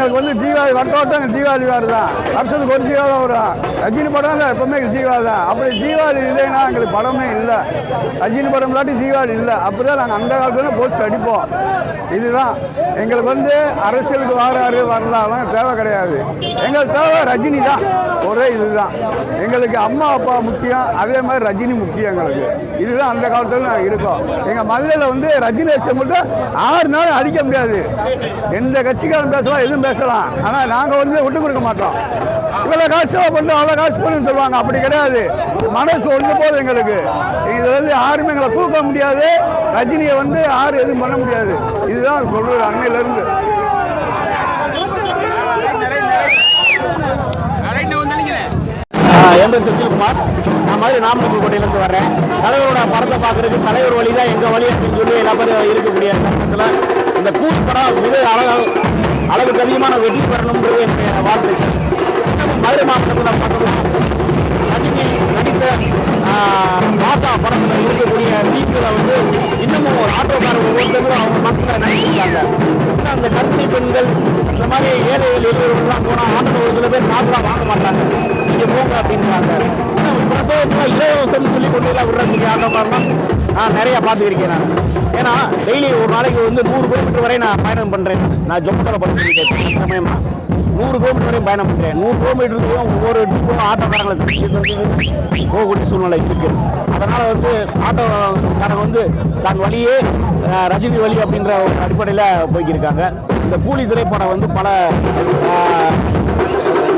எங்களுக்கு வந்து தீபாவளி வட்டம் தீபாவளி தான், வருஷத்துக்கு ஒரு தீபாவளி வரும். ரஜினி படம் தான் எப்பவுமே தீபாவளி தான். அப்படி தீபாவளி இல்லைன்னா எங்களுக்கு படமே இல்லை. ரஜினி படம் இல்லாட்டி தீபாவளி இல்லை. அப்படிதான் நாங்கள் அந்த காலத்துல போஸ்ட் அடிப்போம். இதுதான் எங்களுக்கு வந்து அரசியலுக்கு வாராரு வரலாம் தேவை கிடையாது. எங்களுக்கு தேவை ரஜினி தான். ஒரே இதுதான் எங்களுக்கு. அம்மா அப்பா முக்கியம், அதே மாதிரி ரஜினி முக்கியம் எங்களுக்கு. இதுதான் அந்த காலத்தில் நாங்கள் இருக்கோம். எங்கள் மதுரையில் வந்து ரஜினி மட்டும் 6 நாள் அடிக்க முடியாது. எந்த கட்சிக்காரன் பேசலாம், எதுவும் பேசலாம். ஆனால் நாங்கள் வந்து விட்டு கொடுக்க மாட்டோம். இவ்வளோ காசு பண்ணுறோம், அவ்வளோ காசு பண்ணுன்னு சொல்லுவாங்க. அப்படி கிடையாது. மனசு ஒன்று போதும் எங்களுக்கு. இது வந்து யாருமே எங்களை தூக்க முடியாது. ரஜினியை வந்து யாரும் எதுவும் பண்ண முடியாது. இதுதான் சொல்றது அன்னையிலிருந்து. என் பேர் செந்தில்குமார். நான் மாதிரி நாமக்கல்கோட்டையிலேருந்து வர்றேன். தலைவரோட படத்தை பார்க்குறதுக்கு தலைவர் வழி தான் எங்கள் வழி அப்படின்னு சொல்லி எல்லா பேரும் இருக்கக்கூடிய சமயத்தில் இந்த கூட்டு படம் மிக அளவுக்கு அதிகமான வெற்றி பெறணுன்றது என்னுடைய வாழ்த்துக்கள். மதுரை மாவட்டத்தில் பார்த்தோம்னா ரஜினி நடித்த பாப்பா படத்தில் இருக்கக்கூடிய சீக்கிரம் வந்து இன்னமும் ஒரு ஆட்டோக்காரர் ஒவ்வொருத்தரும் அவங்க மக்களை நினைச்சிருக்காங்க. அந்த கர்ப்பிணி பெண்கள் இந்த மாதிரி ஏழை எளியவர்கள்லாம் போனால் ஆட்டோ ஒரு சில பேர் காசுலாம் வாங்க மாட்டாங்க, நீங்கள் போங்க அப்படின்றாங்க. பிரசவத்தில் இலவசம் சொல்லி கொண்டு எல்லாம் விடுறதுக்கு ஆட்டோக்காரலாம் நான் நிறையா பார்த்துருக்கேன். நான் ஏன்னா டெய்லி ஒரு நாளைக்கு வந்து 100 கிலோமீட்டர் வரை நான் பயணம் பண்ணுறேன். நான் ஜொப்பத்தில் படிச்சிருக்கேன். சமயமாக 100 கிலோமீட்டர் வரையும் பயணம் பண்ணுறேன். 100 கிலோமீட்டருக்கும் ஒவ்வொரு இடத்துக்கும் ஆட்டோக்காரங்களை போகக்கூடிய சூழ்நிலை இருக்குது. அதனால் வந்து ஆட்டோக்காரங்க வந்து தன் வழியே ரஜினி வழி அப்படின்ற ஒரு அடிப்படையில் போய்க்கிருக்காங்க. இந்த கூலி திரைப்படம் வந்து பல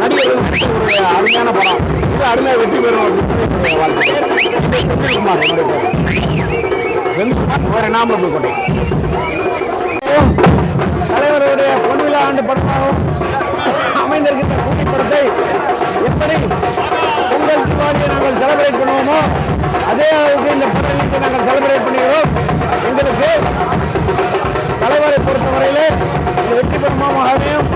நடிகர்கள் ஒரு அருமையான படம். இது அருமையாக வெற்றி பெறும் அப்படின்றது வாழ்க்கை. செந்தில்குமார் வேறு நாமக்கல்கோட்டை. தலைவருடைய பொன்விழா ஆண்டு படமாகவும் அமைந்திருக்கின்ற கூலி படத்தை எப்படி பொங்கல் தீபாவளியை நாங்கள் செலிப்ரேட் பண்ணுவோமோ அதே அளவுக்கு இந்த படத்தை நாங்கள் செலிப்ரேட் பண்ணுகிறோம். எங்களுக்கு தலைவரை பொறுத்தவரையிலே வெற்றி பெருமாகவும்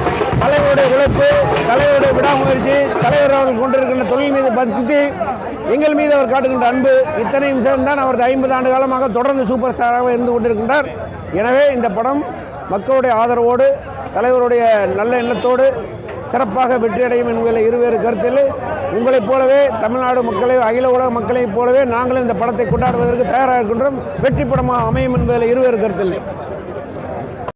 தலைவருடைய உழைப்பு, தலைவருடைய விடாமுயற்சி, தலைவர் அவர்கள் கொண்டிருக்கின்ற தொழில் மீது பக்தி, எங்கள் மீது அவர் காட்டுகின்ற அன்பு, இத்தனையும் சேர்ந்தான் அவர் 50 ஆண்டு காலமாக தொடர்ந்து சூப்பர் ஸ்டாராக இருந்து கொண்டிருக்கின்றார். எனவே இந்த படம் மக்களுடைய ஆதரவோடு தலைவருடைய நல்ல எண்ணத்தோடு சிறப்பாக வெற்றியடையும் என்கிற இருவேறு கருத்தில் உங்களைப் போலவே தமிழ்நாடு மக்களை, அகில உலக மக்களைப் போலவே நாங்களும் இந்த படத்தை கொண்டாடுவதற்கு தயாராக இருக்கின்றோம். வெற்றி படமாக அமையும் என்பதில் இருவேறு கருத்தில்.